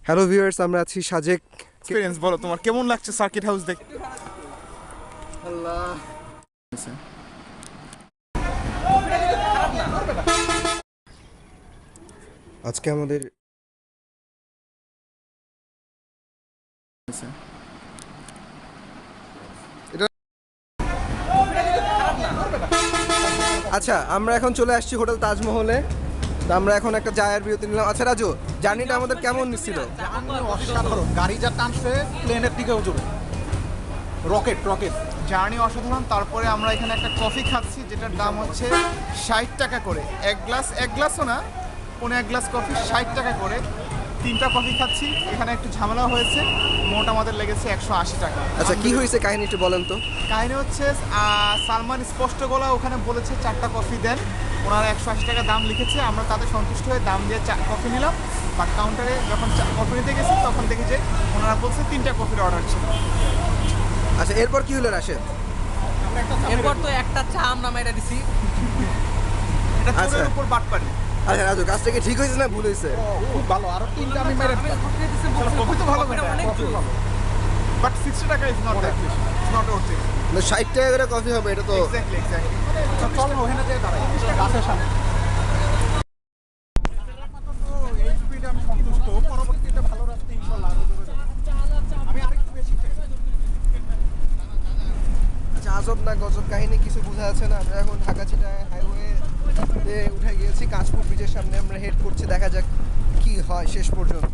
Hello viewers, আমরা আছি Sajek. Experience বলো, তোমার কেমন লাগছে সার্কিট হাউস দেখতে? আল্লাহ, আজকে আমাদের আচ্ছা, আমরা এখন চলে আসছি হোটেল তাজমহলে। তো আমরা এখন একটা চায়ের বিরতি নিলাম। আচ্ছা রাজু, জার্নিটা আমাদের কেমন ছিল? অসাধারণ। গাড়ি যা টানছে প্লেনের দিকেও যাবে। রকেট রকেট জার্নি অসাধারণ। তারপরে আমরা এখানে একটা কফি খাচ্ছি যেটার দাম হচ্ছে 60 টাকা করে। এক গ্লাসও না, কোনো এক গ্লাস কফি 60 টাকা করে। 3টা কফি খাচ্ছি। এখানে একটু ঝামেলা হয়েছে, মোট আমাদের লেগেছে 180 টাকা। আচ্ছা, কি হয়েছে কাহিনী একটু বলেন তো। কাহিনী হচ্ছে সালমান স্পষ্ট গলা ওখানে বলেছে 4টা কফি দেন, ওনারা 180 টাকা দাম লিখেছে। আমরা তাতে সন্তুষ্ট হয়ে দাম দিয়ে কফি নিলাম, বাট কাউন্টারে যখন কফি নিতে গেছি তখন দেখি যে ওনারা বলছে 3টা কফির অর্ডার ছিল। আচ্ছা, এরপর কি হলো রাশেদ? এরপর তো একটা চা আমরা মাইরা দিছি। এটা আচ্ছা। চোরের উপর বাটপারি। আচ্ছা রাজু, কাজটা কি ঠিক হয়েছে না ভুল হয়েছে? খুব ভালো। আরো 3টা আমি মেরে দিতাম। কফি তো ভালো, অনেক জোর। বাট 60 টাকা is not that, it's not worth it. 60 টাকা করে কফি হবে, এটা তো এক্স্যাক্টলি। চল ওখানে যেয়ে দাঁড়াই গাছের সামনে। এই স্পিডে আমি সন্তুষ্ট। পরবর্তীতে ভালো রাস্তা ইনশাআল্লাহ আরো জোরে যাবো। আমি আরেকটু বেশি চাই। আচ্ছা, আজব না গজব কাহিনী কিছু বোঝা যাচ্ছে না। আমরা এখন ঢাকা চিটাগাং হাইওয়ে উঠে গিয়েছি। কাঁচপুর ব্রিজের সামনে আমরা হেড করছি, দেখা যাক কি হয় শেষ পর্যন্ত।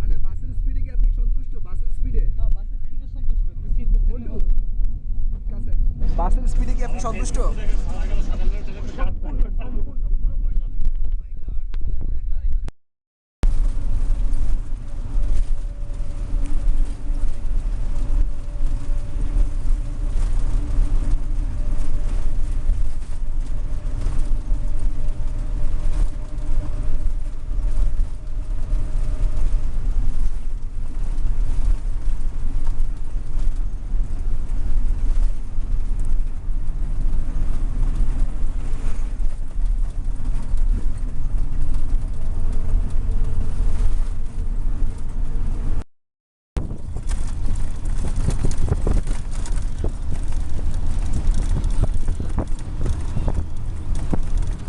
আচ্ছা, বাসের স্পিডে কি আপনি সন্তুষ্ট? বাসের স্পিডে বাসের স্পিডে কি আপনি সন্তুষ্ট?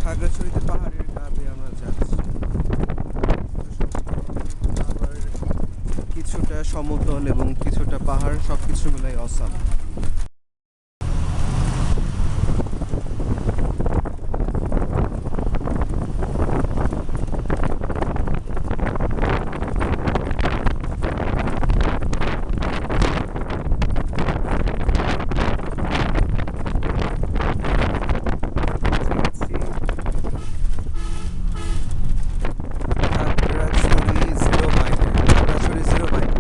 খাগড়াছড়িতে পাহাড়ের গা বেয়ে আমরা যাচ্ছি। আবার কিছুটা সমতল এবং কিছুটা পাহাড়, সবকিছু মিলাই awesome. Khagrachari 0 mile. Khagrachari 0 mile. Khagrachari 0 mile.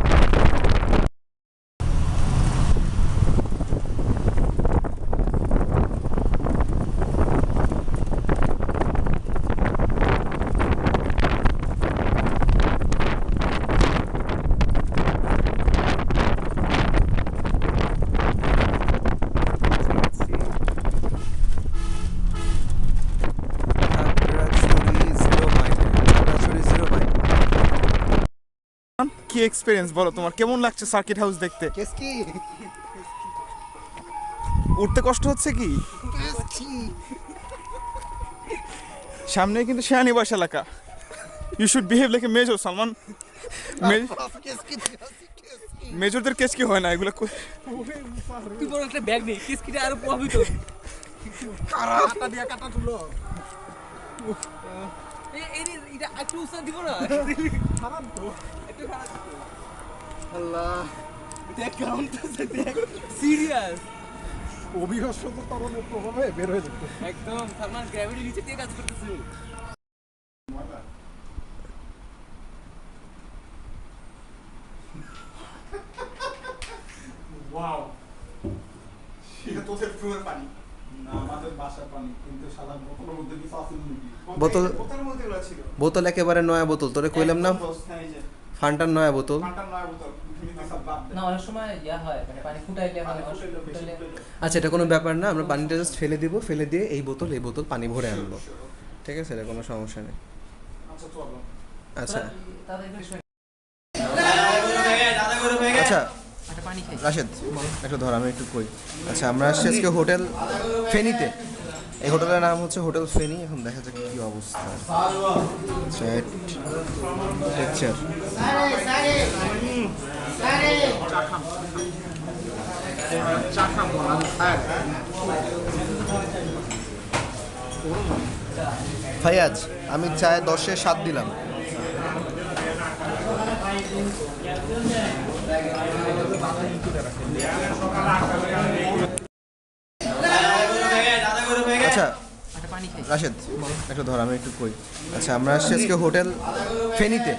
Khagrachari 0 mile. কি এক্সপেরিয়েন্স বলো, তোমার কেমন লাগছে সার্কিট হাউস দেখতে? কেস কি? উঠতে কষ্ট হচ্ছে কি? সামনে কিন্তু শেয়ানিবাস এলাকা। You should behave like a major Salman. মেজরদের কেস কি হয় না এগুলো? তুই বড় একটা ব্যাগ নেই, কিসকিটা আরো প্রভাবিত। কাটা দিয়া কাটা তুলো। এটা একটু উৎসাহ দিব না? খারাপ তো। একটু খারাপ তো। আল্লাহ, দেখ কেমন দেখ, সিরিয়াস অবিহস্য তো তরণের প্রভাবে বের হয়ে যেত। একদম। সালমান গ্র্যাভিটি নিচে দিয়ে কাজ করতেছিল। ওয়াও, এটা তোদের প্রুফের পানি। না আমাদের বাসার পানি কিন্তু সাদা বোতলের মধ্যে কিছু আছে নাকি বোতল বোতলের মধ্যে এগুলো ছিল বোতল একেবারে নয়া বোতল, তোরে কইলাম না হ্যাঁ এই যে ফান্টার নয়া বোতল। ফান্টার নয় বোতল ফিনিতে সব বাদ দেয় না অনেক সময় ইয়া হয় মানে পানি ফুটাইলে হয় ফুটাইলে আচ্ছা এটা কোনো ব্যাপার না, আমরা পানিটা জাস্ট ফেলে দিব, ফেলে দিয়ে এই বোতল পানি ভরে আনবো, ঠিক আছে? এটা কোনো সমস্যা নেই। আচ্ছা চলো আচ্ছা তাদের বিষয় আচ্ছা একটা পানি খাই রাশেদ একটু ধর, আমি একটু কই। আচ্ছা আমরা আসছি আজকে হোটেল ফেনীতে। এই হোটেলের নাম হচ্ছে হোটেল ফেনী। এখন দেখা যাক কি অবস্থা। চেট লেকচার চা খাবো না হ্যাঁ ফাইয়াজ, আমি চায় 10-এ 7 দিলাম। আচ্ছা একটা পানি খাই রাশেদ একটু ধর, আমি একটু কই। আচ্ছা আমরা আসছি আজকে হোটেল ফেনীতে।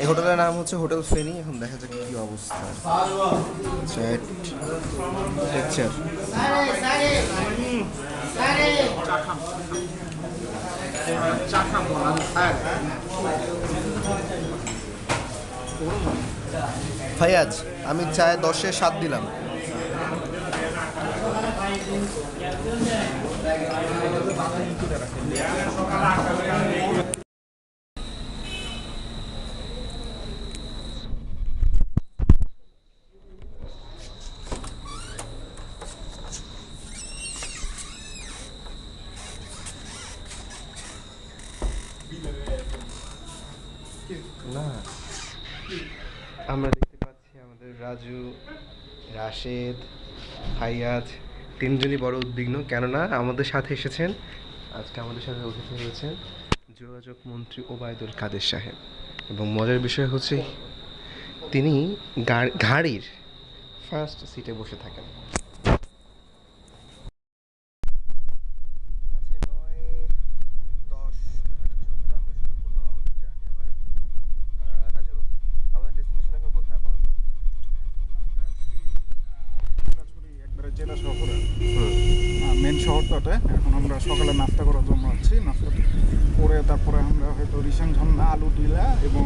এই হোটেলের নাম হচ্ছে হোটেল ফেনী। এখন দেখা যাক কি অবস্থা। চেট লেকচার চা খাবো না হ্যাঁ ফাইয়াজ, আমি চায় 10-এ 7 দিলাম। না আমরা দেখতে পাচ্ছি আমাদের রাজু, রাশেদ, ফাইয়াজ তিনজনই বড় উদ্বিগ্ন, কেননা আমাদের সাথে এসেছেন আজকে, আমাদের সাথে অতিথি হয়েছেন যোগাযোগ মন্ত্রী ওবায়দুল কাদের সাহেব। এবং মজার বিষয় হচ্ছে তিনি গাড়ির ফার্স্ট সিটে বসে থাকেন। আজকে 9-10-2014 আমরা শুরু করলাম আমাদের জার্নি আবার। রাজু, আমাদের ডেস্টিনেশন এখন কোথায় বলতো? একবারে জেলা শহরে মেন শহরটাতে এখন আমরা সকালে নাস্তা করার জন্য আছি। নাস্তা করে তারপরে আমরা হয়তো রিসেন ঝর্ণা, আলু টিলা এবং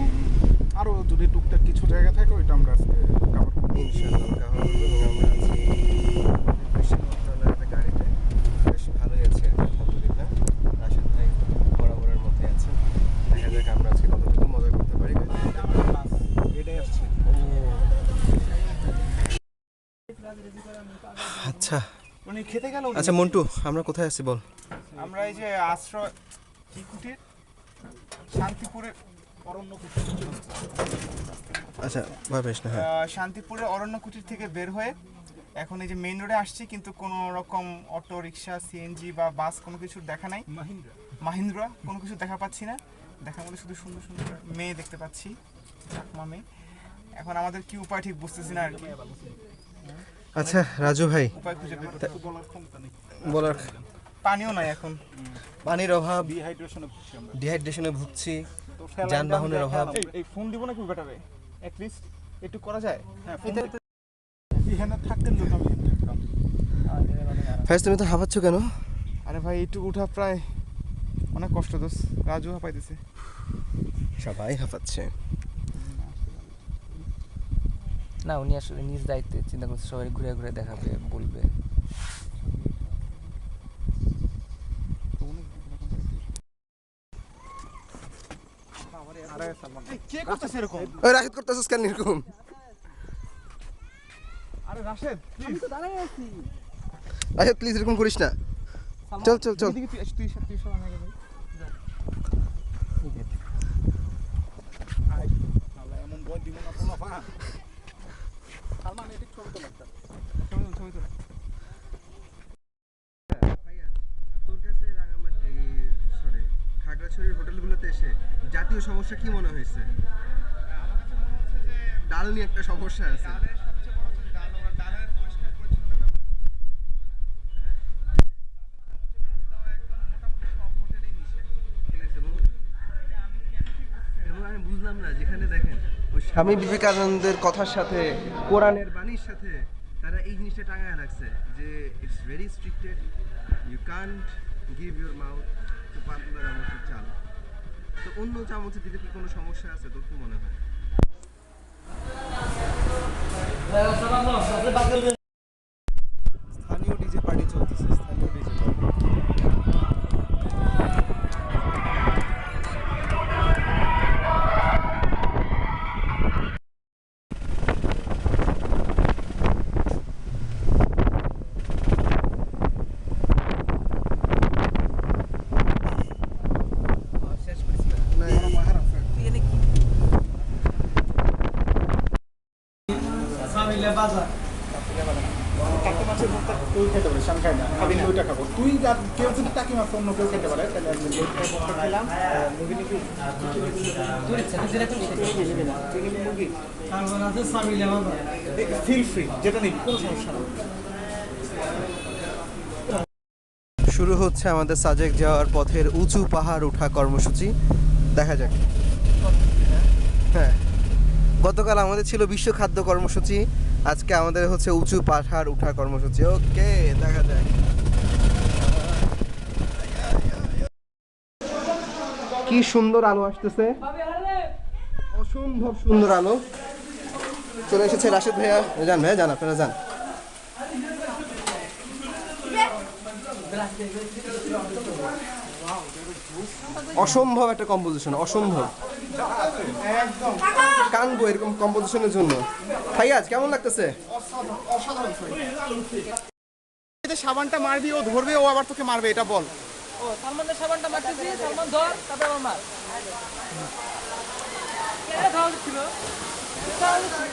আরও যদি টুকটাক কিছু জায়গা থাকে ওইটা আমরা আজকে কভার করবো। ইনশাআল্লাহ আমরা কভার করবো। এবং আমরা আছি কৃষি মন্ত্রণালয়ের একটা গাড়িতে, বেশ ভালোই আছে আলহামদুলিল্লাহ। রাশেদ ভাই বরাবরের মধ্যে আছে। দেখা যাক আমরা আজকে কতটুকু মজা করতে পারি। এটাই আসছে আচ্ছা উনি খেতে গেল আচ্ছা মন্টু, আমরা কোথায় আছি বল? আমরা এই যে আশ্রয় কি কুটির শান্তিপুরের অরণ্য আচ্ছা ভয় পেস না। হ্যাঁ শান্তিপুরের অরণ্য কুটির থেকে বের হয়ে এখন এই যে মেইন রোডে আসছি, কিন্তু কোনো রকম অটো রিক্সা, সিএনজি বা বাস কোনো কিছুর দেখা নাই। মাহিন্দ্রা কোনো কিছু দেখা পাচ্ছি না। দেখার মধ্যে শুধু সুন্দর সুন্দর মেয়ে দেখতে পাচ্ছি, চাকমা মেয়ে। এখন আমাদের কি উপায় ঠিক বুঝতেছি না আর কি। আচ্ছা রাজু ভাই, উপায় খুঁজে বের করতে বলার ক্ষমতা নেই, বলার পানিও নাই এখন। পানির অভাব, ডিহাইড্রেশনে ভুগছি আমরা। ডিহাইড্রেশনে ভুগছি, তো ফেলাইন যানবাহনের দাম অভাব। এই ফোন দিব নাকি ব্যাটারে অ্যাটলিস্ট একটু করা যায়? হ্যাঁ এখানে থাকতেন তো আমি এখানে থাকতাম। ফাইজ তুমি তো হাঁপাচ্ছ কেন? আরে ভাই একটু উঠা প্রায় অনেক কষ্ট দোষ। রাজু হাঁপাইতেছে। সবাই হাঁপাচ্ছে। না উনি আসলে নিজ দায়িত্বে চিন্তা করছে সবাই ঘুরে ঘুরে দেখাবে বলবে। আরে সালমান কে করতেছে এরকম? ওই রাশেদ করতেছিস কেন এরকম? আরে রাশেদ প্লিজ রাশেদ প্লিজ এরকম করিস না। চল চল চল। এদিকে তুই সব আমি আগে আল্লাহ এমন বই দিব না কোনো ফা সালমান এদিক ছবি তো লাগতা। ছবি তো তোর কাছে রাঙামাটি সরি খাগড়াছড়ির হোটেলগুলোতে এসে জাতীয় সমস্যা কি মনে হয়েছে? ডাল নিয়ে একটা সমস্যা আছে। এবং আমি বুঝলাম না, যেখানে দেখেন ওই স্বামী বিবেকানন্দের কথার সাথে কোরআনের বাণীর সাথে তারা এই জিনিসটা টাঙায় রাখছে যে it's very restricted can't give your mouth to পাতলা চামচের চাল। তো অন্য চামচে দিলে কি কোনো সমস্যা আছে তোর কি মনে হয়? স্থানীয় ডিজে পার্টি চলতেছে, স্থানীয় ডিজে পার্টি। শেষ করেছি তুই এনে কি টাকি মাছের ভর্তা তুই খেতে পারিস, আমি খাই না, খাবি না ওইটা খাবো। তুই আর কেউ যদি টাকি মাছ অন্য কেউ খেতে পারে তাহলে আমি ওই ভর্তা খেলাম। মুরগি নিবি? তোর ইচ্ছা তুই যেটা খুশি ফিল ফ্রি, যেটা নিবি কোনো সমস্যা নেই। শুরু হচ্ছে আমাদের সাজেক যাওয়ার পথের উঁচু পাহাড় ওঠা কর্মসূচি। দেখা যাক। হ্যাঁ, গতকাল আমাদের ছিল বিশ্ব খাদ্য কর্মসূচি, আজকে আমাদের হচ্ছে উঁচু পাহাড় ওঠা কর্মসূচি। ওকে, দেখা যাক। কি সুন্দর আলো আসতেছে, অসম্ভব সুন্দর আলো। চলে এসেছে রাশেদ ভাইয়া। যান ভাইয়া, যান, আপনারা যান। অসম্ভব একটা কম্পোজিশন, অসম্ভব। কানবো এরকম কম্পোজিশনের জন্য। ফাইয়াজ, কেমন লাগতেছে? সাবানটা মারবি, ও ধরবে, ও আবার তোকে মারবে, এটা বল। ও সালমানের সাবানটা মারতেছি, সালমান ধর তারপর আমার মার এটা খাওয়া ছিল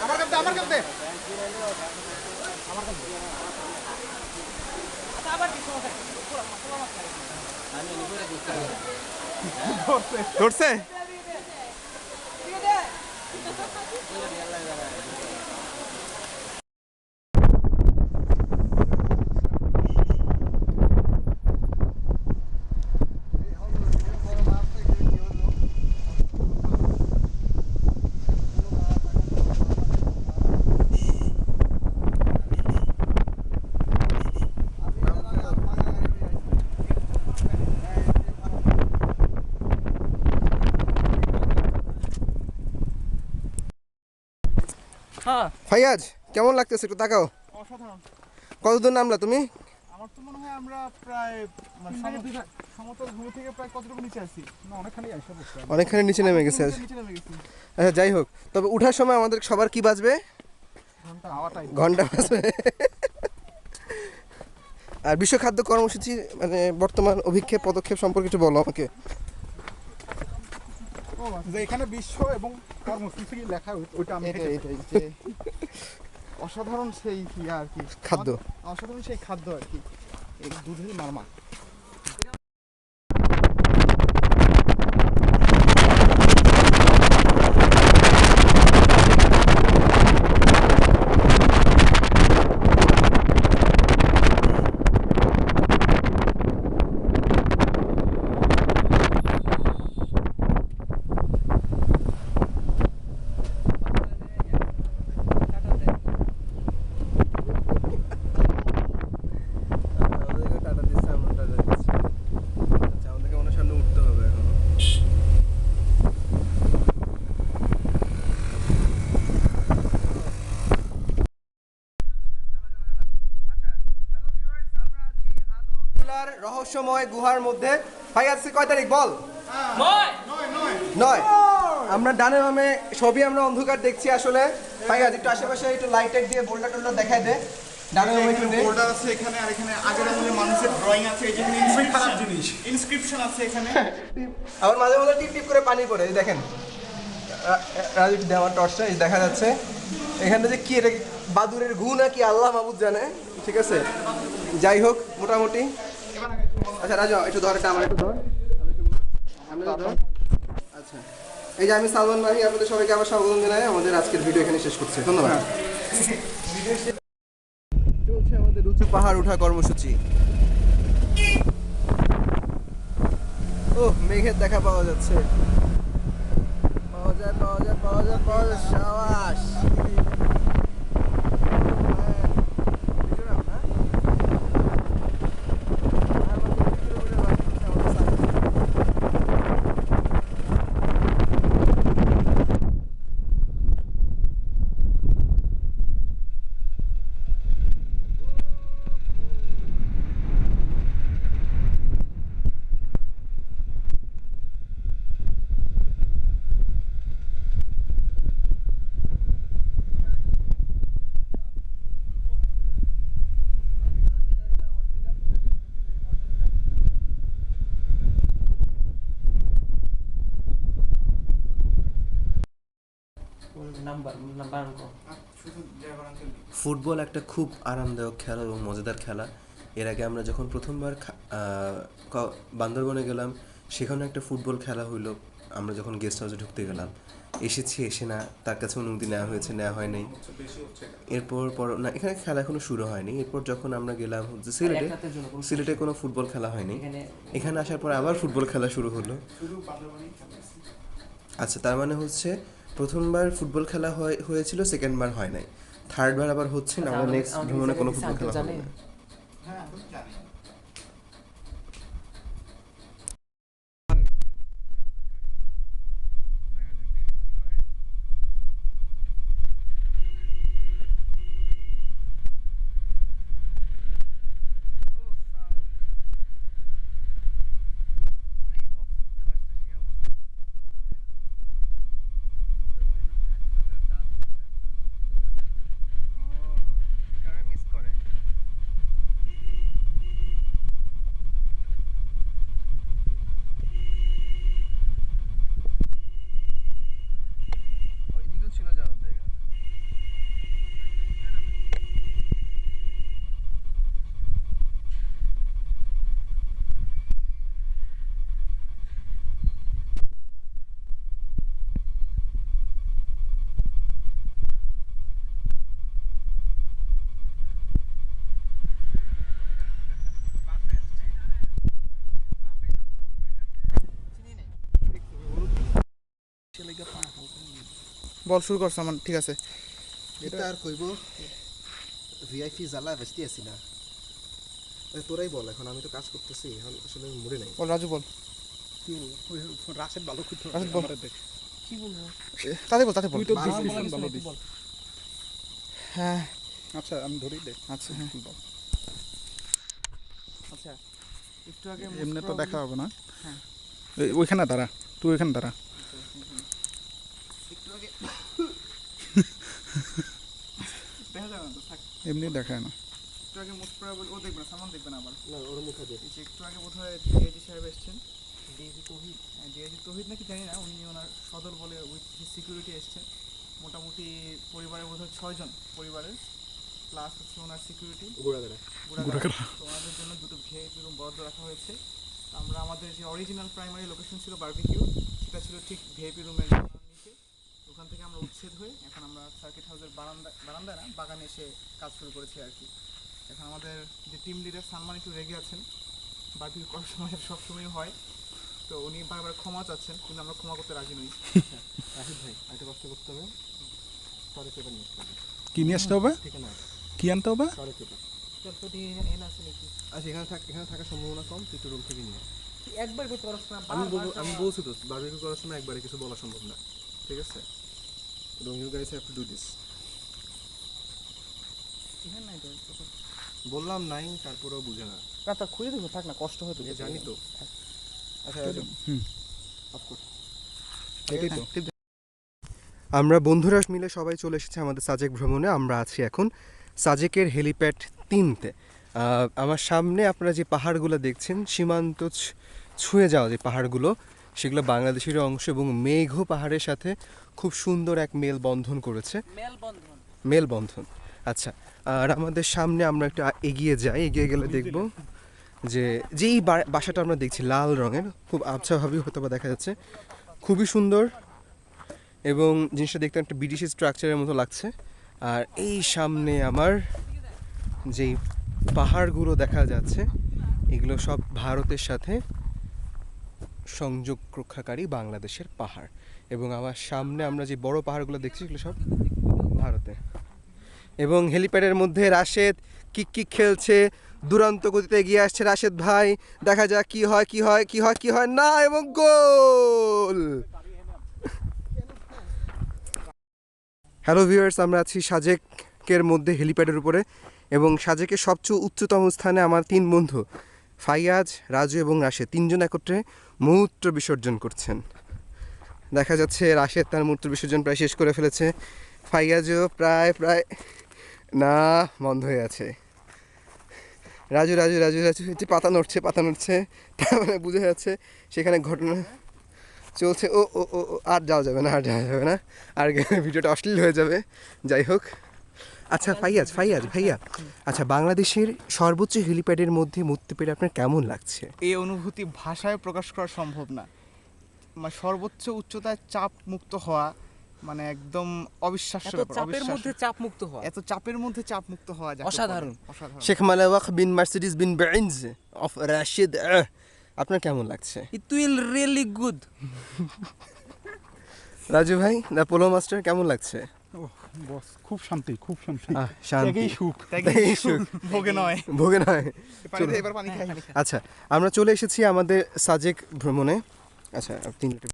আমার কাছে আমার কাছে আবার কি সমস্যা ধরছে। হ্যাঁ ফাইয়াজ, কেমন লাগতেছে একটু তাকাও। অসাধারণ। কতদূর নামলা তুমি? আমার তো মনে হয় আমরা প্রায় সমতল ভূমি থেকে প্রায় কতটুকু নিচে আছি? না, অনেকখানি আসা বসছে। অনেকখানি নিচে নেমে গেছে আজ। নিচে নেমে গেছি। আচ্ছা, যাই হোক, তবে উঠার সময় আমাদের সবার কি বাজবে? ঘন্টা বাজবে। আর বিশ্ব খাদ্য কর্মসূচি মানে বর্তমান অভিক্ষেপ পদক্ষেপ সম্পর্কে একটু বলো আমাকে। যে এখানে বিশ্ব এবং কর্মসূচি লেখা ওইটা আমি এটাই যে অসাধারণ সেই আর কি খাদ্য। অসাধারণ সেই খাদ্য আর কি, এই দুধের মারমা। আমাদেরকে সামনে উঠতে হবে এখন। রহস্যময় গুহার মধ্যে। ভাই আজকে কয় তারিখ বল? 9। আমরা ডানে বামে সবই আমরা অন্ধকার দেখছি আসলে। ভাই আজ একটু আশেপাশে একটু লাইট দিয়ে বোল্ডার টোল্ডার দেখাই দে। ডানে বামে একটু নে। বোর্ডার আছে এখানে, আর এখানে আগের আমলের মানুষের ড্রয়িং আছে, এই যে খারাপ জিনিস ইনস্ক্রিপশন আছে এখানে। আবার মাঝে মাঝে টিপ টিপ করে পানি পড়ে, এই দেখেন। রাজু দেওয়ার টর্চটা এই দেখা যাচ্ছে। এখানে যে কি এটা বাদুরের ঘু নাকি আল্লাহ মাহবুদ জানে, ঠিক আছে। যাই হোক, মোটামুটি। আচ্ছা রাজু, একটু ধর, এটা আমার একটু ধর। আচ্ছা, এই যে আমি সালমান মাহি, আপনাদের সবাইকে আবার স্বাগত জানাই। আমাদের আজকের ভিডিও এখানে শেষ করছি, ধন্যবাদ। চলছে আমাদের উঁচু পাহাড় ওঠা কর্মসূচি। ও, মেঘের দেখা পাওয়া যাচ্ছে। পাওয়া যায় সাবাস। ফুটবল একটা খুব আরামদায়ক খেলা এবং মজাদার খেলা। এর আগে আমরা যখন প্রথমবার বান্দরবনে গেলাম, সেখানে একটা ফুটবল খেলা হইলো। আমরা যখন গেস্ট হাউসে ঢুকতে গেলাম, এসে না তার কাছে অনুমতি নেওয়া হয়েছে, নেওয়া হয় নাই। এরপর না, এখানে খেলা এখনো শুরু হয়নি। এরপর যখন আমরা গেলাম হচ্ছে সিলেটে কোনো ফুটবল খেলা হয়নি। এখানে আসার পর আবার ফুটবল খেলা শুরু হলো। আচ্ছা, তার মানে হচ্ছে প্রথমবার ফুটবল খেলা হয়েছিল, সেকেন্ড বার হয় নাই, থার্ড বার আবার হচ্ছে না। আমরা নেক্সট ভ্রমণে কোনো ফুটবল খেলা হবে না। হ্যাঁ জানি। বল শুরু করছ আমার, ঠিক আছে। এটা আর কইব ভিআইপি জ্বালা বেস্তি আছি না। তোরাই বল, এখন আমি তো কাজ করতেছি, এখন আসলে মুড়ে নাই। বল রাজু বল। রাশেদ ভালো খুঁজতে রাশেদ বল। কি বলবো? তাতে বল, তাতে বল। তুই তো ডিসক্রিপশন ভালো দিস। হ্যাঁ আচ্ছা আমি ধরেই দে। আচ্ছা হ্যাঁ। আচ্ছা, একটু আগে এমনি তো দেখা হবে না। হ্যাঁ। ওইখানে দাঁড়া, তুই ওইখানে দাঁড়া। দেখা যাবে না তো, থাক। এমনি দেখায় না। একটু আগে মোস্ট প্রবাবল ও দেখবে না, সালমান দেখবে না আবার। না, ওর মুখে দিয়ে একটু আগে বোধহয় ডিআইজি সাহেব এসেছেন। ডিআইজি তৌহিদ নাকি জানি না, উনি ওনার সদর বলে উইথ সিকিউরিটি এসছেন। মোটামুটি পরিবারের বোধহয় 6 জন পরিবারের, প্লাস হচ্ছে ওনার সিকিউরিটি ঘোরাঘোরা। তো ওনাদের জন্য দুটো ভিআইপি রুম বরাদ্দ রাখা হয়েছে। তো আমরা আমাদের যে অরিজিনাল প্রাইমারি লোকেশন ছিল বারবিকিউ, সেটা ছিল ঠিক ভিআইপি রুমের নিচে। ওখান থেকে আমরা উচ্ছেদ হয়ে এখন আমরা সার্কিট হাউসের বারান্দায় না, বাগানে এসে কাজ শুরু করেছি আর কি। এখন আমাদের যে টিম লিডার সালমান একটু রেগে আছেন, বারবিকিউ করার সময় সবসময় হয়, তো উনি বারবার ক্ষমা চাচ্ছেন, কিন্তু আমরা ক্ষমা করতে রাজি নই। রাশিদ ভাই, একটা কষ্ট করতে হবে, সরি পেপার নিয়ে আসতে হবে। কি নিয়ে আসতে হবে? ঠিক না, কি আনতে হবে? Sorry paper. তো এন আছে নাকি? আচ্ছা, এখানে থাকার সম্ভাবনা কম, তুই তো রুম থেকে নিয়ে আয়। একবার করতে পারছ না? আমি বলছি তো, বারবিকিউ করার সময় একবারে কিছু বলা সম্ভব না, ঠিক আছে? You guys have to do this. এখানে নাই তো, বললাম নাই, তারপরেও বুঝে না। রাতা খুলে দেবো, থাক না, কষ্ট হয়তো। জানি তো। আচ্ছা এটাই তো। আমরা বন্ধুরা মিলে সবাই চলে এসেছি আমাদের সাজেক ভ্রমণে। আমরা আছি এখন সাজেকের হেলিপ্যাড 3-তে। আমার সামনে আপনারা যে পাহাড়গুলো দেখছেন, সীমান্ত ছুঁয়ে যাওয়া যে পাহাড়গুলো, সেগুলো বাংলাদেশের অংশ এবং মেঘ পাহাড়ের সাথে খুব সুন্দর এক মেলবন্ধন করেছে। মেলবন্ধন। আচ্ছা, আর আমাদের সামনে আমরা একটু এগিয়ে যাই, এগিয়ে গেলে দেখব যে যেই বাসাটা আমরা দেখছি লাল রঙের, খুব আবছাভাবেই হয়তো বা দেখা যাচ্ছে, খুবই সুন্দর এবং জিনিসটা দেখতে একটা বিদেশি স্ট্রাকচারের মতো লাগছে। আর এই সামনে আমার যেই পাহাড়গুলো দেখা যাচ্ছে, এগুলো সব ভারতের সাথে সংযোগ রক্ষাকারী বাংলাদেশের পাহাড়। এবং আমার সামনে আমরা যে বড় পাহাড়গুলো দেখছি, এগুলো সব ভারতে। এবং হেলিপ্যাডের মধ্যে রাশেদ কিক খেলছে, দুরন্ত গতিতে এগিয়ে আসছে রাশেদ ভাই। দেখা যাক কি হয় না, এবং গোল। হ্যালো ভিউয়ার্স, আমরা আছি সাজেকের মধ্যে হেলিপ্যাডের উপরে, এবং সাজেকের সবচেয়ে উচ্চতম স্থানে আমার 3 বন্ধু ফাইয়াজ, রাজু এবং রাশেদ 3 জন একত্রে মূত্র বিসর্জন করছেন। দেখা যাচ্ছে রাশেদ তার মূত্র বিসর্জন প্রায় শেষ করে ফেলেছে, ফাইয়াজও প্রায় না, বন্ধ হয়ে আছে। রাজু যে পাতা নড়ছে, তার মানে বোঝা যাচ্ছে সেখানে ঘটনা চলছে। ও ও ও ও, আর যাওয়া যাবে না, আর যাওয়া যাবে না, আর ভিডিওটা অশ্লীল হয়ে যাবে। যাই হোক, আচ্ছা ফাইয়াজ ভাইয়া, আচ্ছা বাংলাদেশের সর্বোচ্চ হেলিপ্যাডের মধ্যে উঠতে পেরে আপনার কেমন লাগছে? এই অনুভূতি ভাষায় প্রকাশ করা সম্ভব না। মানে সর্বোচ্চ উচ্চতায় চাপ মুক্ত হওয়া মানে একদম অবিশ্বাস্য এত ব্যাপার, চাপের মধ্যে অবিশ্বাস্য। চাপ মুক্ত হওয়া এত চাপের মধ্যে চাপ মুক্ত হওয়া যায় অসাধারণ। অসাধারণ। Sheikh Malawak bin Mercedes bin Benz of Rashid, আপনার কেমন লাগছে? It will really good. Raju ভাই, দ্য পোলো মাস্টার, কেমন লাগছে? ওহ বস, খুব শান্তি, খুব শান্তি। শান্তি, একেই সুখ। এই সুখ। ভোগে নয়। ভোগে নয়। পানিতে এবার পানি খাই। আচ্ছা, আমরা চলে এসেছি আমাদের সাজেক ভ্রমণে। আচ্ছা, 3 মিনিট।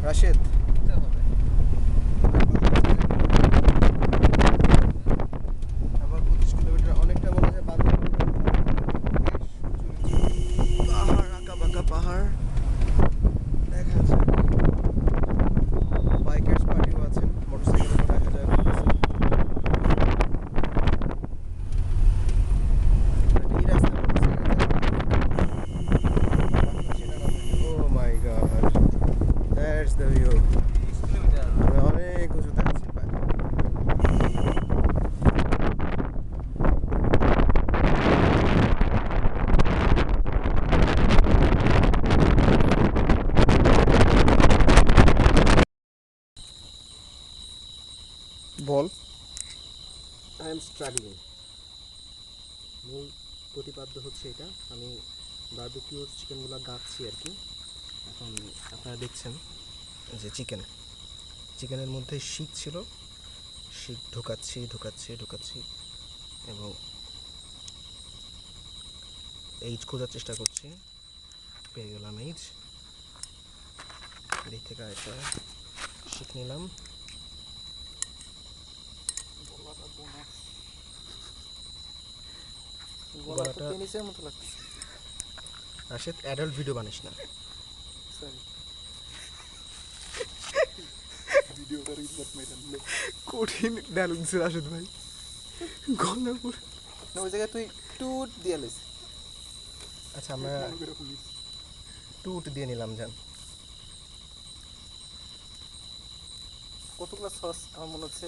রাশেদ, আবার 25 কিলোমিটার, অনেকটা মনে হয় বান্দরবন। পাহাড়, আঁকা বাঁকা পাহাড় দেখা যাচ্ছে। বাইকার্স পার্টিও আছেন, মোটরসাইকেলে করে আসা যায় করতেছে। এই রাস্তায় মোটরসাইকেলে যায়। Oh my God, that's the view. আমরা অনেক উঁচুতে আছি প্রায়। বল। I am struggling. মূল প্রতিপাদ্য হচ্ছে এটা, আমি বারবিকিউর চিকেনগুলো গাচ্ছি আর কি। এখন আপনারা দেখছেন যে চিকেনের মধ্যে শিক ছিল, শিক ঢোকাচ্ছি এবং এইচ খোঁজার চেষ্টা করছি। পেয়ে গেলাম এইচ, দিক থেকে একটা শিক নিলাম। গলাটা টেনিসের মতো লাগছে। রাশেদ, অ্যাডাল্ট ভিডিও বানিস না। সরি। কঠিন ডায়লগ দিছে রাশেদ ভাই। গলা পুরো। না, ওই জায়গায় তুই টুট দিয়ে লিস। আচ্ছা, আমরা টুট দিয়ে নিলাম। যান, কতগুলো সস আমার মনে হচ্ছে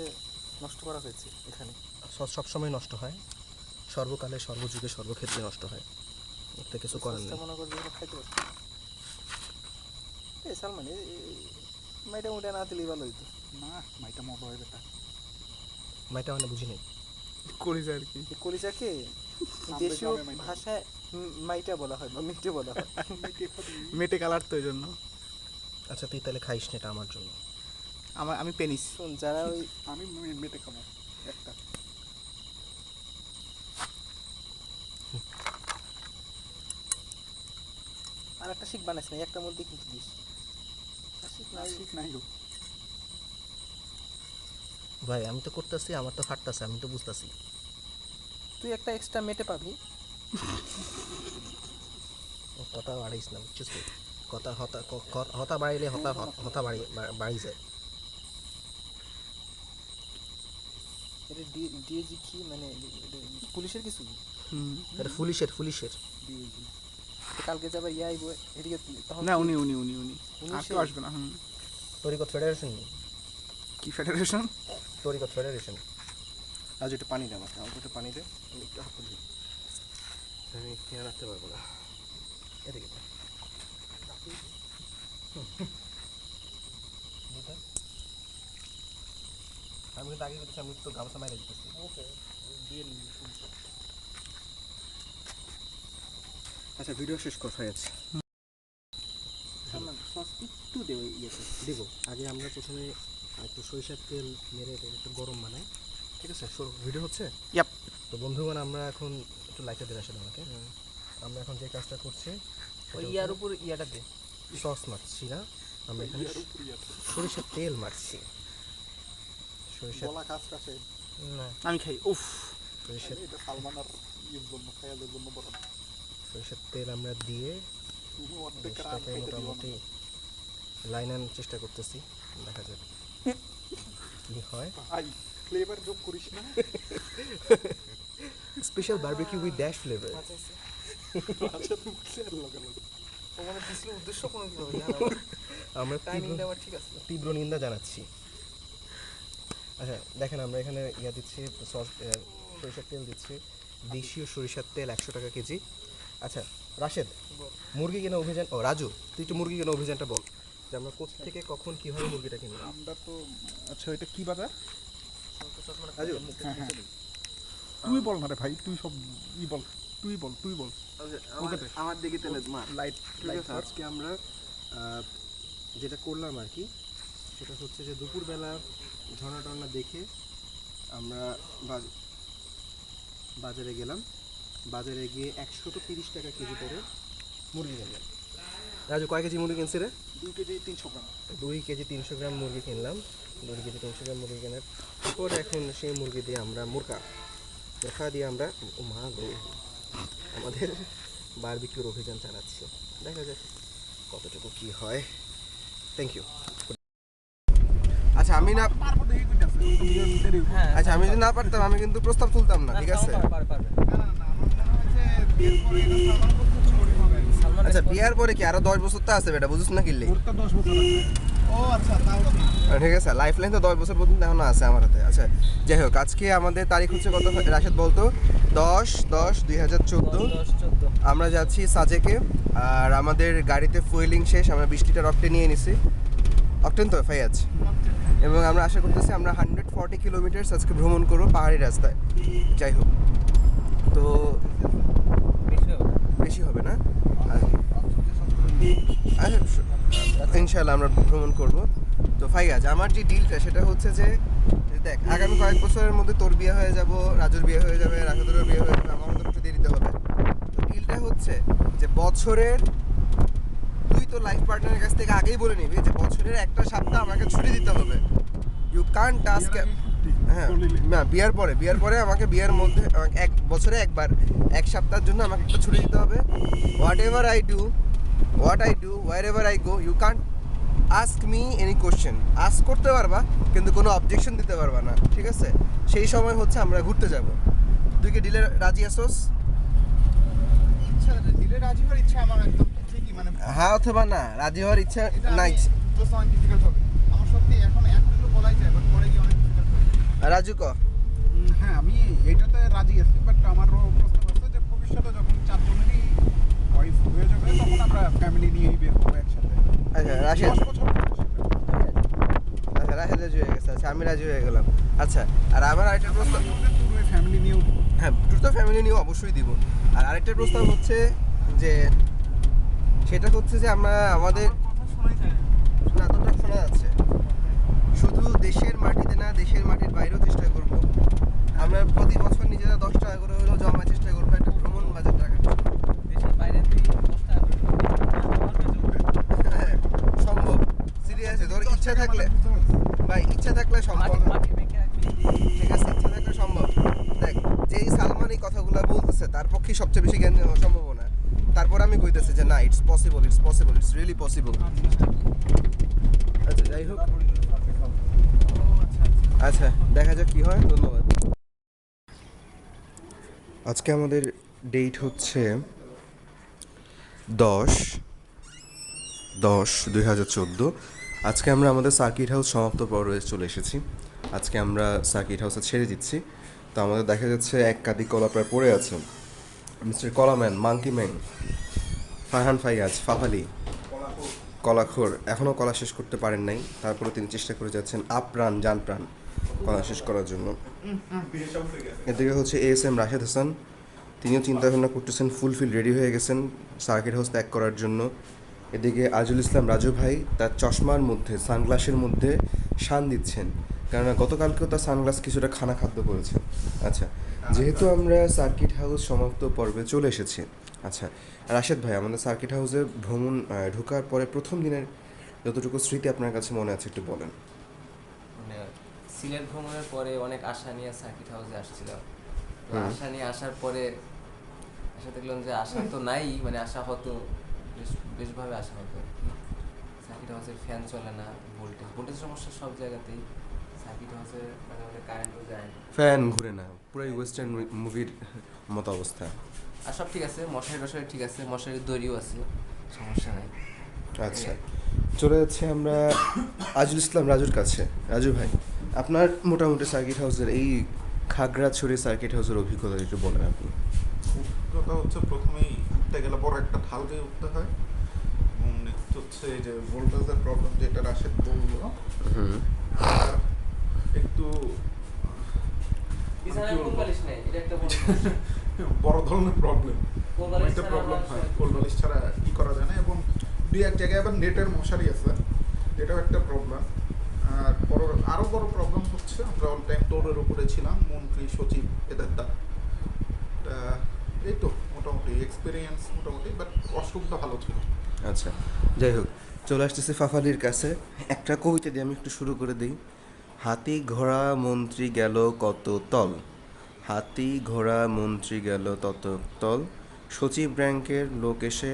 নষ্ট করা হয়েছে এখানে। সস সবসময় নষ্ট হয়, সর্বকালে সর্বযুগে সর্বক্ষেত্রে নষ্ট হয়, এতে কিছু করার সসটা নেই। মনে করবি ওরা খাইতে পারতো। এই সালমান, মাইটা মুটা না দিলেই ভালো হইতো। না, মাইটা মজা হয় বেটা। মাইটা মানে বুঝি নেই। করে যায় আর কি। এই কলিজাকে দেশীয় ভাষায় মাইটা বলা হয় বা মিটে বলা হয়। মেটে কালার তো এই জন্য। আচ্ছা, তুই তাহলে খাইস না, এটা আমার জন্য। আমি পেনিস। শোন, যারা ওই আমি মেটে খাবো একটা। আর একটা শিক বানাইস না, একটার মধ্যে কিন্তু দিস। আর শিক নাই। ঠিক নাই হোক। ভাই, আমি তো করতেছি, আমার তো ফাটতেছে, আমি তো বুঝতেছি। তুই একটা এক্সট্রা মেটে পাবি। কথা বাড়াইস না, বুঝছিস তো? কথা হতা বাড়াইলে হতা বাড়ি যায়। এটা ডিএজি কি মানে এটা পুলিশের কিছু? এটা পুলিশের। তো কালকে যাবে আইবো এদিকে, তখন না, কি- উনি উনি আর কেউ আসবে না। তরিকত ফেডারেশন নেই, কি ফেডারেশন? তরিকত ফেডারেশন। আজ একটু পানি দে আমাকে, অল্প একটু পানি দে, আমি একটু হাত ধুই। আমি খেয়াল রাখতে পারবো না। এদিকে দে। দিতে? আমি কিন্তু আগে করতেছি, আমি তো গামছা মাইরে দিতেছি। আচ্ছা, ভিডিও শেষ কর হয়ে গেছে। সালমান, সস একটু দে ওই ইয়েতে। দেবো। আগে আমরা প্রথমে একটু সরিষার তেল মেরে একটু গরম বানাই, ঠিক আছে? ভিডিও হচ্ছে। ইয়াপ। তো বন্ধুগণ, আমরা এখন একটু লাইটে দিয়ে আসলে আমাকে, আমরা এখন যে কাজটা করছি ওই ইয়ার উপর ইয়াটা দে। সস মারছি না, আমরা এখানে সরিষার তেল মারছি। সরিষার গলা কাজটা শেষ। না, আমি খাই। উফ, সরিষার এটা সালমান আর ইয়ের জন্য, খায়ালের জন্য বড়। সরিষার তেল আমরা দিয়ে তুমি অর্ধেক রান জিনিসটাকে খাইতে দিও না। মোটামুটি লাইন আনার চেষ্টা করতেছি, দেখা যাক কি হয়। ভাই, ফ্লেভার যোগ করিস না। Special barbecue with dash flavour. তোমাদের দিছিল উদ্দেশ্য কোনো কি আমরা টাইমিংটা আবার ঠিক আছে। তীব্র নিন্দা জানাচ্ছি। আচ্ছা দেখেন, আমরা এখানে দিচ্ছি সস, সরিষার তেল দিচ্ছি, দেশীয় সরিষার তেল 100 টাকা কেজি। আচ্ছা রাশেদ, মুরগি কেনা অভিযান, ও রাজু তুই একটু মুরগি কেনা অভিযানটা বল, যে আমরা কোথা থেকে কখন কীভাবে মুরগিটা কিনলাম। আমরা তো আচ্ছা এটা কি বাজার? রাজু তুই বল না রে ভাই, তুই সব বল, তুই বল। আমার দিকে তেলে মার লাইট আজকে আমরা যেটা করলাম আর কি, সেটা হচ্ছে যে দুপুরবেলা ঝর্ণা টর্না দেখে আমরা বাজারে গেলাম। বাজারে গিয়ে 130 টাকা কেজি করে মুরগি কিনলাম। রাজু কয় কেজি মুরগি কিনছি রে? 2 কেজি 300 গ্রাম। 2 কেজি 300 গ্রাম মুরগি কিনলাম। 2 কেজি 300 গ্রাম মুরগি কেনার পর এখন সেই মুরগি দিয়ে আমরা মুরগা দিয়ে আমরা মা গো আমাদের বারবিকিউর অভিযান চালাচ্ছি। দেখা যাক কতটুকু কি হয়। Thank you. আচ্ছা আমি না হ্যাঁ আচ্ছা আমি যদি না পারতাম আমি কিন্তু প্রস্তাব তুলতাম না, ঠিক আছে? পারবে সালমান আচ্ছা বিয়ার পরে কি আরো 10 বছর তো আছে বেটা, বুঝছ না কিনলে? ওর তো 10 বছর আছে। ও আচ্ছা, তাও ঠিক আছে, লাইফ লাইন তো 10 বছর পর্যন্ত এখনো আছে আমার হাতে। আচ্ছা যাই হোক, আজকে আমাদের তারিখ হচ্ছে কত রাশেদ বলতো? 10/10/2014। 10-14 আমরা যাচ্ছি সাজেকে। আর আমাদের গাড়িতে ফুয়েলিং শেষ, আমরা 20 লিটার অকটেন নিয়ে নিছি। অকটেন তো ফাইয়াজ। এবং আমরা আশা করতেছি আমরা 140 কিলোমিটার আজকে ভ্রমণ করবো পাহাড়ি রাস্তায়। যাই হোক, তো বেশি হবে না, ইনশাল্লাহ আমরা ভ্রমণ করব। তো ফাইয়াজ, আমার যে ডিলটা সেটা হচ্ছে যে দেখ, আগামী কয়েক বছরের মধ্যে তোর বিয়ে হয়ে যাব, রাজুর বিয়ে হয়ে যাবে, রাজুদেরও বিয়ে হয়ে যাবে, আমারও তো একটু দেরিতে হবে। তো ডিলটা হচ্ছে যে বছরের, তুই তো লাইফ পার্টনারের কাছ থেকে আগেই বলে নিবি যে বছরের একটা সপ্তাহ আমাকে ছুটি দিতে হবে। You can't task. হ্যাঁ না, বিয়ার পরে আমাকে বিয়ের মধ্যে এক বছরে একবার 1 সপ্তাহের জন্য আমাকে একটা ছুটি দিতে হবে। What I do wherever I go, you can't ask me any question. Ask করতে পারবা কিন্তু কোনো অবজেকশন দিতে পারবা না, ঠিক আছে? সেই সময় হচ্ছে আমরা ঘুরতে যাব। তুই কি ডিলে রাজি আসোস? ইচ্ছা দিলে রাজি হওয়ার ইচ্ছা আমার একদম ঠিকই, মানে হ্যাঁ অথবা না, রাজি হওয়ার ইচ্ছা নাই। জাস্ট অনেক ডিফিকাল্ট হবে আমার সত্যি। এখন একটু বলাই যায়, বাট পরে গিয়ে অনেক ডিফিকাল্ট হবে। রাজু ক হ্যাঁ আমি এটাতে রাজি আছি, বাট আমারও প্রস্তাব আছে যে ভবিষ্যতে যখন 4 জনেরই ওয়াইফ হয়ে যাবে তখন আমরা ফ্যামিলি নিয়েই বের হবো একসাথে। আচ্ছা রাশেদ, 10 বছর পরে সেটা। আচ্ছা রাশেদ রাজি হয়ে গেছে। আচ্ছা আমি রাজি হয়ে গেলাম। আচ্ছা আর আমার আরেকটা প্রস্তাব, পুরো ফ্যামিলি নিয়েও দিব। হ্যাঁ ট্যুর তো ফ্যামিলি নিয়ে অবশ্যই দিব। আর আরেকটা প্রস্তাব হচ্ছে যে সেটা হচ্ছে যে আমরা আমাদের কথা শোনাই যায় না। না তোটা শোনা যাচ্ছে, শুধু দেশের মাটিতে না দেশের মাটির বাইরেও চেষ্টা করব। আমরা প্রতি বছর নিজেরা 10 টাকা করে হলেও জমা চেষ্টা করবো একটা ভ্রমণ বাজেট রাখার জন্য। দেশের বাইরে তুই 10 টাকা হ্যাঁ, সম্ভব, সিরিয়াসলি তোর ইচ্ছা থাকলে ভাই, ইচ্ছা থাকলে সম্ভব। মাটির ব্যাংকে রাখবি। ঠিক আছে, ইচ্ছা থাকলে সম্ভব। দেখ যেই সালমান এই কথাগুলো বলতেছে তার পক্ষে সবচেয়ে বেশি জ্ঞান সম্ভাবনা। তারপর আমি কইতেছি যে না, it's possible, it's really possible. আচ্ছা যাই হোক, আচ্ছা দেখা যাক কি হয়। ধন্যবাদ। আজকে আমাদের ডেট হচ্ছে 10/10/2014। আজকে আমরা আমাদের সার্কিট হাউস সমাপ্ত পর্বে চলে এসেছি। আজকে আমরা সার্কিট হাউসে ছেড়ে দিচ্ছি। তো আমাদের দেখা যাচ্ছে এক কাদি কলা প্রায় পড়ে আছে। মিস্টার কলাম্যান, মাঙ্কি ম্যান, ফারহান ফাইয়াজ, ফাফালি কলাখোর এখনও কলা শেষ করতে পারেন নাই। তারপরে তিনি চেষ্টা করে যাচ্ছেন আপ্রাণ জানপ্রাণ কলা শেষ করার জন্য। এদিকে হচ্ছে ASM রাশেদ হাসান, তিনিও চিন্তাভাবনা করতেছেন, ফুলফিল রেডি হয়ে গেছেন সার্কিট হাউস ত্যাগ করার জন্য। এদিকে আজুল ইসলাম রাজু ভাই তার চশমার মধ্যে, সানগ্লাসের মধ্যে শান দিচ্ছেন, কেননা গতকালকেও তার সানগ্লাস কিছুটা খানা খাদ্য করেছে। আচ্ছা, যেহেতু আমরা সার্কিট হাউস সমাপ্ত পর্বে চলে এসেছি, আচ্ছা রাশেদ ভাই, আমাদের সার্কিট হাউসে ভ্রমণ ঢোকার পরে প্রথম দিনের যতটুকু স্মৃতি আপনার কাছে মনে আছে একটু বলেন। মানে সিলেট ভ্রমণের পরে অনেক আশা নিয়ে সার্কিট হাউসে আসছিলাম। তো আশা নিয়ে আসার পরে আশা দেখলাম যে আশা তো নাই, মানে আশা হতো বেশভাবে আশা হতো। সার্কিট হাউসের ফ্যান চলে না, ভোল্টেজ সমস্যা সব জায়গাতেই। সার্কিট হাউসে মানে অনেক কারেন্টও যায় না। ফ্যান ঘুরে না, পুরাই ওয়েস্টার্ন মুভির মতো অবস্থা। আর সব ঠিক আছে, মশারি টশারি ঠিক আছে, মশারির দড়িও আছে, সমস্যা নাই। আচ্ছা, চলে যাচ্ছি আমরা আজুল ইসলাম রাজুর কাছে। রাজু ভাই, আপনার মোটামুটি সার্কিট হাউসের এই খাগড়াছড়ি সার্কিট হাউসের অভিজ্ঞতা একটু বলেন আপনি। অভিজ্ঞতা হচ্ছে প্রথমেই উঠতে গেলে বড় একটা ঢাল দিয়ে উঠতে হয়, এবং নেক্সট হচ্ছে এই যে ভোল্টেজের প্রবলেম যেটা রাশেদ বললো, আর একটু বিছানায় কোল বালিশ নেই, এটা একটা বড় সমস্যা। বড় ধরনের প্রবলেম, কোল বালিশ একটা ছাড়া প্রবলেম আমরা হয়, আসলে কোল বালিশ ছাড়া কি করা যায় না। এবং দুই এক জায়গায় আবার নেটের মশারি আছে, এটাও একটা প্রবলেম। আর আরও বড় প্রবলেম হচ্ছে আমরা অল টাইম দৌড়ের উপরে ছিলাম, মন্ত্রী সচিব এদের দ্বারা। এই তো মোটামুটি এক্সপিরিয়েন্স মোটামুটি, বাট অসুবিধা ভালো ছিল। আচ্ছা, যাই হোক, চলে আসতেছি ফাফালির কাছে। একটা কবিতা দিয়ে আমি একটু শুরু করে দিই। হাতি ঘোড়া মন্ত্রী গেল কত তল, হাতি ঘোড়া মন্ত্রী গেল তত তল, সচিব র্যাঙ্কের লোক এসে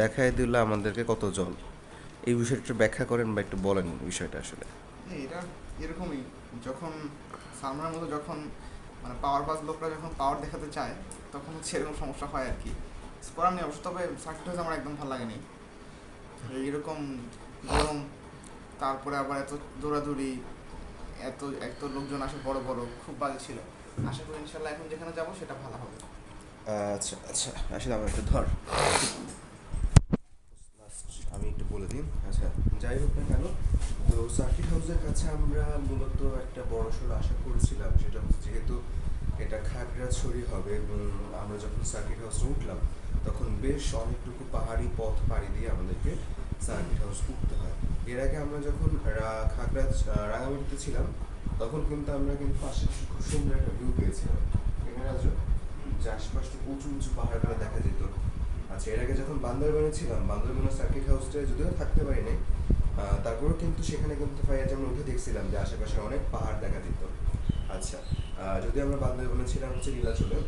দেখায় দিল আমাদেরকে কত জল। এই বিষয়টা একটু ব্যাখ্যা করেন বা একটু বলেন বিষয়টা আসলে। এটা এরকমই, যখন সালমানের মতো যখন মানে পাওয়ার বাজ লোকরা যখন পাওয়ার দেখাতে চায় তখন হচ্ছে এরকম সমস্যা হয় আর কি। করার নেই অবশ্য, তবে সার্কিট হাউস আমার একদম ভালো লাগেনি। এইরকম গরম, তারপরে আবার এত দৌড়াদৌড়ি, এত লোকজন আসে বড় বড়, খুব বাজে ছিল। আশা করি ইনশাল্লাহ এখন যেখানে যাবো সেটা ভালো হবে। আচ্ছা আচ্ছা, আসলে আমার একটু ধর, আমি একটু বলে দিই। আচ্ছা, যাই হোক না কেন, তো সার্কিট হাউসের কাছে আমরা মূলত একটা বড় সড়ো আশা করেছিলাম, সেটা হচ্ছে যেহেতু এটা খাগড়াছড়ি হবে এবং আমরা যখন সার্কিট হাউসে উঠলাম তখন বেশ অনেকটুকু পাহাড়ি পথ পাড়ি দিয়ে আমাদেরকে সার্কিট হাউস উঠতে হয়। এর আগে আমরা যখন রাঙামাটিতে ছিলাম তখন কিন্তু আমরা কিন্তু পাশে খুব সুন্দর একটা ভিউ পেয়েছিলাম। এখানে আসো, যে আশপাশটা উঁচু উঁচু পাহাড়গুলো দেখা যেত। আচ্ছা, এর আগে যখন বান্দরবানে ছিলাম, বান্দরবানের সার্কিট হাউসটা যদিও থাকতে পারিনি, তারপরেও কিন্তু সেখানে কিন্তু ফাইয়ার যেমন উঠে দেখছিলাম যে আশেপাশে অনেক পাহাড় দেখা যেত। আচ্ছা, যদি আমরা বান্দরবানে ছিলাম হচ্ছে নীলাচলে,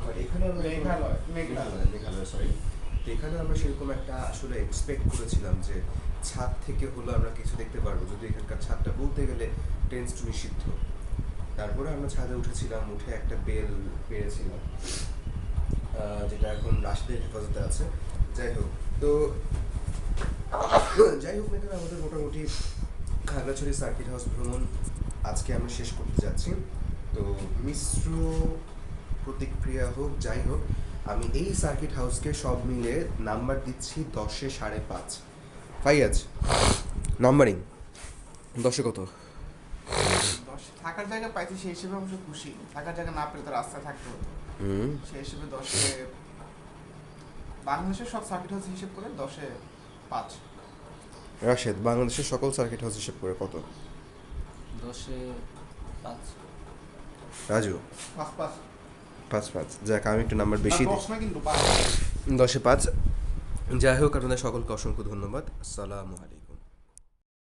আর এখানে আমরা মেঘালয় সরি, তো এখানে আমরা সেরকম একটা আসলে এক্সপেক্ট করেছিলাম যে ছাদ থেকে হলো আমরা কিছু দেখতে পারবো, যদি এখানকার ছাদটা বলতে গেলে টেন্স টু নিষিদ্ধ। তারপরে আমরা ছাদে উঠেছিলাম, উঠে একটা বেল পেয়েছিলাম, যেটা এখন রাশিদের হেফাজতে আছে। যাই হোক, তো যাই হোক না কেন, আমাদের মোটামুটি খাগড়াছড়ি সার্কিট হাউস ভ্রমণ আজকে আমরা শেষ করতে যাচ্ছি। তো মিশ্র প্রতিক্রিয়া হোক যাই হোক, আমি এই সার্কিট হাউসকে সব মিলে নাম্বার দিচ্ছি 10-এ 5.5। ফাইয়াজ, নাম্বারিং 10-এ কত? 10 থাকার জায়গা পাইছি সেই হিসেবে অবশ্য খুশি, থাকার জায়গা না পেলে তো রাস্তায় থাকতে হতো, সেই হিসেবে 10-এ বাংলাদেশের সব সার্কিট হাউস হিসেব করে 10-এ 5। রাশেদ, বাংলাদেশের সকল সার্কিট হাউস হিসেব করে কত? 10-এ 5। রাজু? 5-5। 5-5, যাক আমি একটু নাম্বার বেশি দিই, 10 না কিন্তু 5। 10-এ 5। যাই হোক, আপনাদের সকলকে অসংখ্য ধন্যবাদ। আসসালামু আলাইকুম।